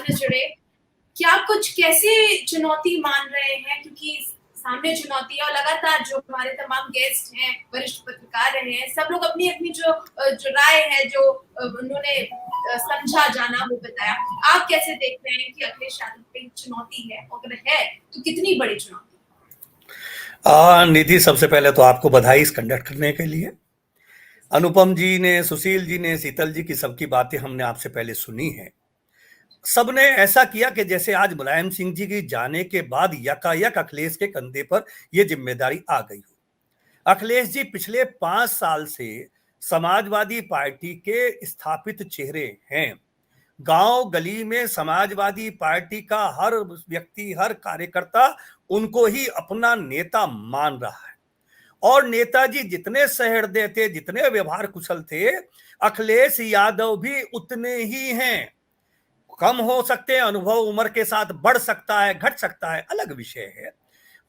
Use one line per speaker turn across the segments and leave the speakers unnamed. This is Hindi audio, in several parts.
में जुड़े। क्या कुछ कैसे चुनौती मान रहे हैं? क्योंकि सामने चुनौती है और लगातार जो हमारे तमाम गेस्ट हैं, वरिष्ठ पत्रकार रहे हैं, सब लोग अपनी-अपनी जो राय है, जो उन्होंने समझा, जाना, वो बताया। आप कैसे देख रहे हैं कि अखिलेश यादव पे चुनौती है? अगर है, तो कितनी बड़ी चुनौती?
निधि, सबसे पहले तो आपको बधाई इस कंडक्ट करने के लिए। अनुपम जी ने, सुशील जी ने, शीतल जी की सबकी बातें हमने आपसे पहले सुनी है। सबने ऐसा किया कि जैसे आज मुलायम सिंह जी की जाने के बाद यकायक अखिलेश के कंधे पर यह जिम्मेदारी आ गई हो। अखिलेश जी पिछले 5 साल से समाजवादी पार्टी के स्थापित चेहरे हैं। गांव गली में समाजवादी पार्टी का हर व्यक्ति, हर कार्यकर्ता उनको ही अपना नेता मान रहा है। और नेताजी जितने सहृदय थे, जितने व्यवहार कुशल थे, अखिलेश यादव भी उतने ही हैं। कम हो सकते हैं, अनुभव उम्र के साथ बढ़ सकता है, घट सकता है, अलग विषय है।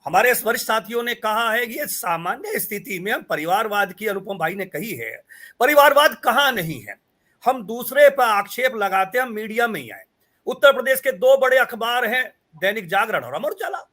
हमारे वरिष्ठ साथियों ने कहा है कि ये सामान्य स्थिति में हम परिवारवाद की, अनुपम भाई ने कही है, परिवारवाद कहां नहीं है। हम दूसरे पर आक्षेप लगाते हैं, हम मीडिया में ही आए। उत्तर प्रदेश के 2 बड़े अखबार हैं, दैनिक जागरण और अमर उजाला।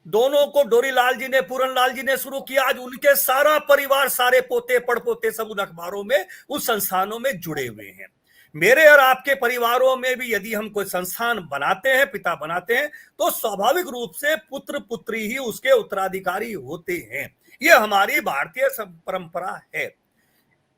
दोनों को डोरी लाल जी ने, पूरन लाल जी ने शुरू किया। आज उनके सारा परिवार, सारे पोते पड़पोते सब उन अखबारों में, उस संस्थानों में जुड़े हुए हैं। मेरे और आपके परिवारों में भी यदि हम कोई संस्थान बनाते हैं, पिता बनाते हैं, तो स्वाभाविक रूप से पुत्र पुत्री ही उसके उत्तराधिकारी होते हैं। यह हमारी भारतीय परंपरा है।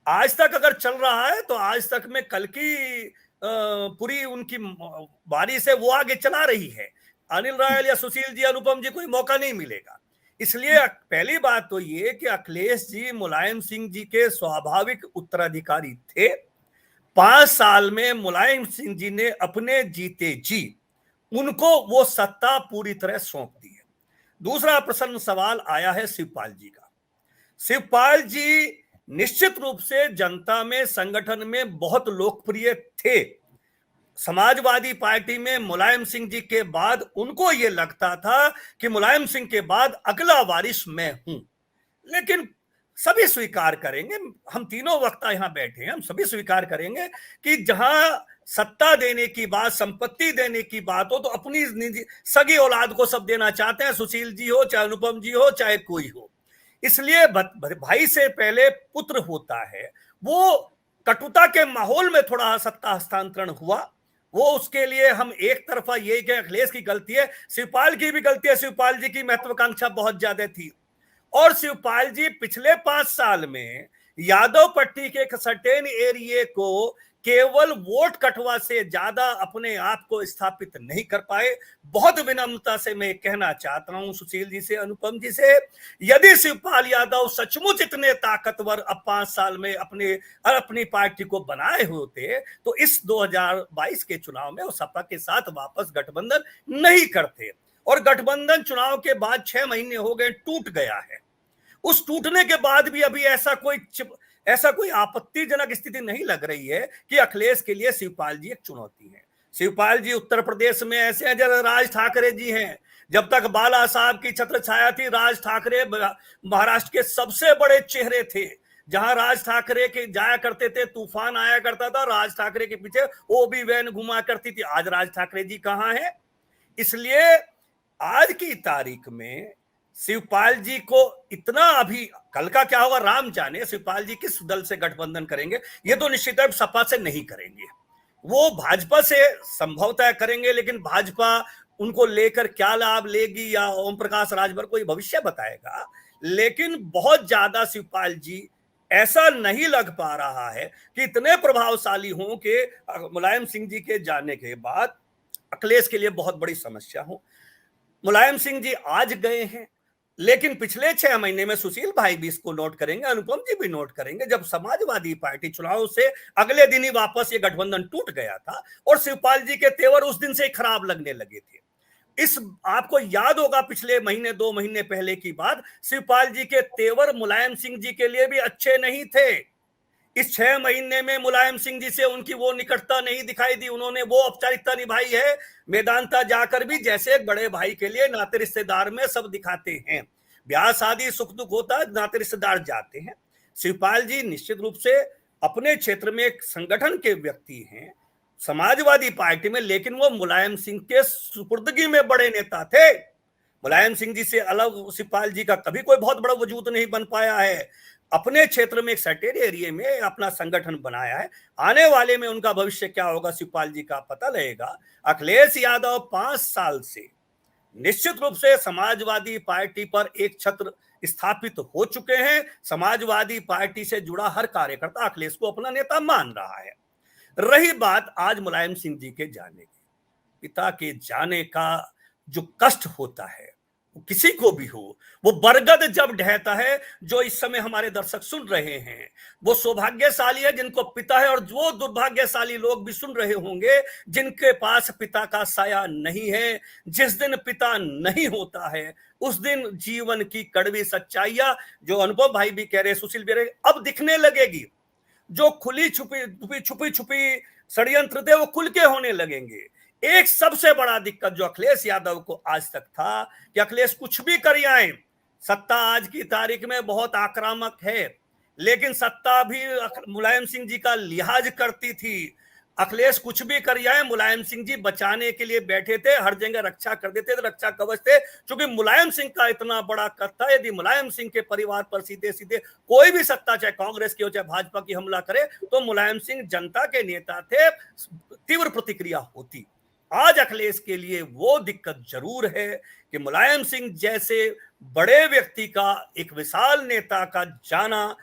आज तक अगर चल रहा है तो आज तक में कल की पूरी उनकी बारी से वो आगे चला रही है। अनिल रायल या सुशील जी, अनुपम जी कोई मौका नहीं मिलेगा। इसलिए पहली बात तो ये कि अखिलेश जी मुलायम सिंह जी के स्वाभाविक उत्तराधिकारी थे। 5 साल में मुलायम सिंह जी ने अपने जीते जी उनको वो सत्ता पूरी तरह सौंप दी है। दूसरा प्रश्न सवाल आया है शिवपाल जी का। शिवपाल जी निश्चित रूप से जनता में, संगठन में बहुत लोकप्रिय थे। समाजवादी पार्टी में मुलायम सिंह जी के बाद उनको यह लगता था कि मुलायम सिंह के बाद अगला वारिस मैं हूं। लेकिन सभी स्वीकार करेंगे, हम तीनों वक्ता यहां बैठे हैं, हम सभी स्वीकार करेंगे कि जहां सत्ता देने की बात, संपत्ति देने की बात हो, तो अपनी निजी सगी औलाद को सब देना चाहते हैं, सुशील जी हो, चाहे अनुपम जी हो, चाहे कोई हो। इसलिए भाई से पहले पुत्र होता है। वो कटुता के माहौल में थोड़ा सत्ता हस्तांतरण हुआ, वो उसके लिए हम एक तरफा यही कि अखिलेश की गलती है, शिवपाल की भी गलती है। शिवपाल जी की महत्वाकांक्षा बहुत ज्यादा थी और शिवपाल जी पिछले 5 साल में यादव पट्टी के एक सर्टेन एरिया को केवल वोट कटवा से ज्यादा अपने आप को स्थापित नहीं कर पाए। बहुत विनम्रता से मैं कहना चाहता हूं सुशील जी से, अनुपम जी से, यदि शिवपाल यादव सचमुच इतने ताकतवर अब 5 साल में अपनी पार्टी को बनाए होते तो इस 2022 के चुनाव में वो सपा के साथ वापस गठबंधन नहीं करते। और गठबंधन चुनाव के बाद 6 महीने हो गए, टूट गया है। उस टूटने के बाद भी अभी ऐसा कोई आपत्तिजनक स्थिति नहीं लग रही है कि अखिलेश के लिए शिवपाल जी एक चुनौती है। शिवपाल जी उत्तर प्रदेश में ऐसे हैं जैसे राज ठाकरे जी हैं। जब तक बाला साहब की छत्र छाया थी, राज ठाकरे महाराष्ट्र के सबसे बड़े चेहरे थे। जहां राज ठाकरे के जाया करते थे, तूफान आया करता था, राज ठाकरे के पीछे ओबी वैन घुमा करती थी। आज राज ठाकरे जी कहां है? इसलिए आज की तारीख में शिवपाल जी को इतना, अभी कल का क्या होगा राम जाने, शिवपाल जी किस दल से गठबंधन करेंगे, ये तो निश्चित है सपा से नहीं करेंगे। वो भाजपा से संभवतः करेंगे, लेकिन भाजपा उनको लेकर क्या लाभ लेगी या ओम प्रकाश राजभर को भविष्य बताएगा। लेकिन बहुत ज्यादा शिवपाल जी ऐसा नहीं लग पा रहा है कि इतने प्रभावशाली हों कि मुलायम सिंह जी के जाने के बाद अखिलेश के लिए बहुत बड़ी समस्या हो। मुलायम सिंह जी आज गए हैं, लेकिन पिछले 6 महीने में सुशील भाई भी इसको नोट करेंगे, अनुपम जी भी नोट करेंगे, जब समाजवादी पार्टी चुनाव से अगले दिन ही वापस ये गठबंधन टूट गया था और शिवपाल जी के तेवर उस दिन से ही खराब लगने लगे थे। इस आपको याद होगा पिछले महीने 2 महीने पहले की बात, शिवपाल जी के तेवर मुलायम सिंह जी के लिए भी अच्छे नहीं थे। इस 6 महीने में मुलायम सिंह जी से उनकी वो निकटता नहीं दिखाई दी। उन्होंने वो औपचारिकता निभाई है मेदांता जाकर भी, जैसे एक बड़े भाई के लिए नाते रिश्तेदार में सब दिखाते हैं। ब्याह शादी सुख दुख होता है, नाते रिश्तेदार जाते हैं। शिवपाल जी निश्चित रूप से अपने क्षेत्र में एक संगठन के व्यक्ति हैं। समाजवादी पार्टी में, लेकिन वो मुलायम सिंह के सुपुर्दगी में बड़े नेता थे। मुलायम सिंह जी से अलग शिवपाल जी का कभी कोई बहुत बड़ा वजूद नहीं बन पाया है। अपने क्षेत्र में एक सर्टेन एरिया में अपना संगठन बनाया है। आने वाले में उनका भविष्य क्या होगा शिवपाल जी का पता लगेगा। अखिलेश यादव 5 साल से निश्चित रूप से समाजवादी पार्टी पर एक छत्र स्थापित हो चुके हैं। समाजवादी पार्टी से जुड़ा हर कार्यकर्ता अखिलेश को अपना नेता मान रहा है। रही बात आज मुलायम सिंह जी के जाने की, पिता के जाने का जो कष्ट होता है वो किसी को भी हो, वो बरगद जब ढहता है, जो इस समय हमारे दर्शक सुन रहे हैं वो सौभाग्यशाली है जिनको पिता है, और वो दुर्भाग्यशाली लोग भी सुन रहे होंगे जिनके पास पिता का साया नहीं है। जिस दिन पिता नहीं होता है उस दिन जीवन की कड़वी सच्चाइयां, जो अनुभव भाई भी कह रहे, सुशील भी रहे, अब दिखने लगेगी। जो खुली छुपी षड्यंत्र थे वो खुल के होने लगेंगे। एक सबसे बड़ा दिक्कत जो अखिलेश यादव को आज तक था कि अखिलेश कुछ भी कर आए, सत्ता आज की तारीख में बहुत आक्रामक है, लेकिन सत्ता भी मुलायम सिंह जी का लिहाज करती थी। अखिलेश कुछ भी कर आए, मुलायम सिंह जी बचाने के लिए बैठे थे, हर जगह रक्षा कर देते थे, रक्षा कवच थे। क्योंकि मुलायम सिंह का इतना बड़ा कद था, यदि मुलायम सिंह के परिवार पर सीधे सीधे कोई भी सत्ता, चाहे कांग्रेस की हो चाहे भाजपा की, हमला करे तो मुलायम सिंह जनता के नेता थे, तीव्र प्रतिक्रिया होती। आज अखिलेश के लिए वो दिक्कत जरूर है कि मुलायम सिंह जैसे बड़े व्यक्ति का, एक विशाल नेता का जाना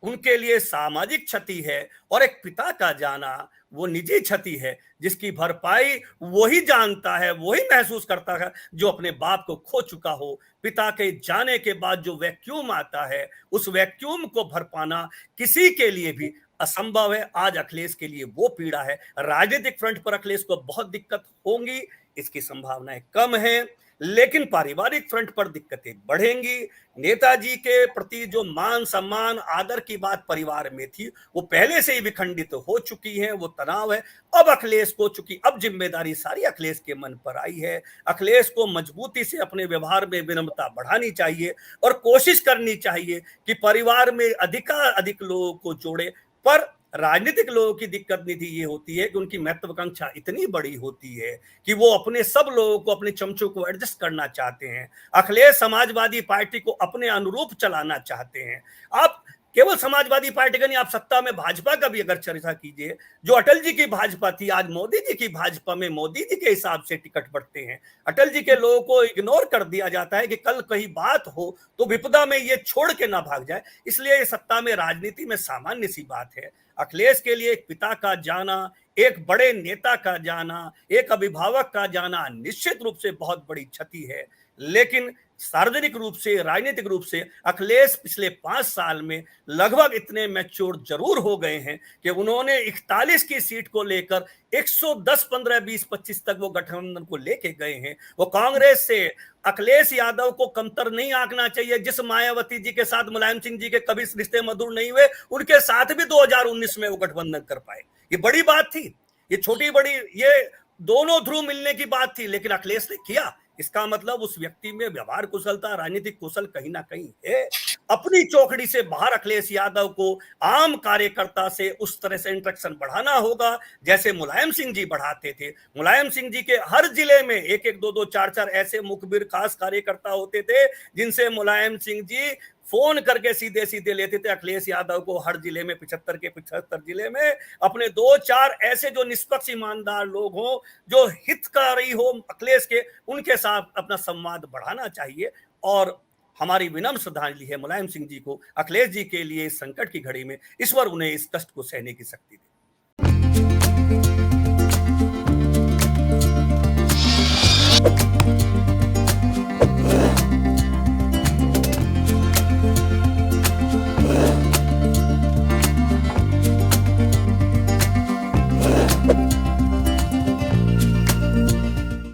उनके लिए सामाजिक क्षति है, और एक पिता का जाना वो निजी क्षति है, जिसकी भरपाई वही जानता है, वही महसूस करता है जो अपने बाप को खो चुका हो। पिता के जाने के बाद जो वैक्यूम आता है, उस वैक्यूम को भर पाना किसी के लिए भी असंभव है। आज अखिलेश के लिए वो पीड़ा है। राजनीतिक फ्रंट पर अखिलेश को बहुत दिक्कत होंगी, इसकी संभावनाएं कम है, लेकिन पारिवारिक फ्रंट पर दिक्कतें बढ़ेंगी। नेताजी के प्रति जो मान सम्मान आदर की बात परिवार में थी वो पहले से ही विखंडित हो चुकी है, वो तनाव है। अब अखिलेश को, चूंकि अब जिम्मेदारी सारी अखिलेश के मन पर आई है, अखिलेश को मजबूती से अपने व्यवहार में विनम्रता बढ़ानी चाहिए और कोशिश करनी चाहिए कि परिवार में अधिकाधिक लोगों को जोड़े। पर राजनीतिक लोगों की दिक्कत निधि ये होती है कि उनकी महत्वाकांक्षा इतनी बड़ी होती है कि वो अपने सब लोगों को, अपने चमचों को एडजस्ट करना चाहते हैं। अखिलेश समाजवादी पार्टी को अपने अनुरूप चलाना चाहते हैं। आप केवल समाजवादी पार्टी का नहीं, आप सत्ता में भाजपा का भी अगर चर्चा कीजिए, जो अटल जी की भाजपा थी, आज मोदी जी की भाजपा में मोदी जी के हिसाब से टिकट बढ़ते हैं। अटल जी के लोगों को इग्नोर कर दिया जाता है कि कल कहीं बात हो तो विपदा में ये छोड़ के ना भाग जाए, इसलिए ये सत्ता में, राजनीति में सामान्य सी बात है। अखिलेश के लिए एक पिता का जाना, एक बड़े नेता का जाना, एक अभिभावक का जाना निश्चित रूप से बहुत बड़ी क्षति है। लेकिन सार्वजनिक रूप से, राजनीतिक रूप से अखिलेश पिछले 5 साल में लगभग इतने मैच्योर जरूर हो गए हैं कि उन्होंने 41 की सीट को लेकर 110, 15, 20, 25 तक वो गठबंधन को लेके गए हैं। वो कांग्रेस से अखिलेश यादव को कमतर नहीं आंकना चाहिए। जिस मायावती जी के साथ मुलायम सिंह जी के कभी रिश्ते मधुर नहीं हुए, उनके साथ भी 2019 में वो गठबंधन कर पाए। ये बड़ी बात थी, ये छोटी बड़ी, ये दोनों ध्रुव मिलने की बात थी, लेकिन अखिलेश ने किया। इसका मतलब उस व्यक्ति में व्यवहार कुशलता, राजनीतिक कौशल कहीं ना कहीं है। अपनी चौकड़ी से बाहर अखिलेश यादव को आम कार्यकर्ता से उस तरह से इंटरेक्शन बढ़ाना होगा जैसे मुलायम सिंह जी बढ़ाते थे। मुलायम सिंह जी के हर जिले में 1-1, 2-2, 4-4 ऐसे मुखबिर खास कार्यकर्ता होते थे जिनसे मुलायम सिंह जी फोन करके सीधे सीधे लेते थे अखिलेश यादव को। हर जिले में 75 के 75 जिले में अपने 2-4 ऐसे जो निष्पक्ष ईमानदार लोग हों, जो हितकारी हो अखिलेश के, उनके साथ अपना संवाद बढ़ाना चाहिए। और हमारी विनम्र श्रद्धांजलि है मुलायम सिंह जी को, अखिलेश जी के लिए इस संकट की घड़ी में ईश्वर उन्हें इस कष्ट को सहने की शक्ति दे।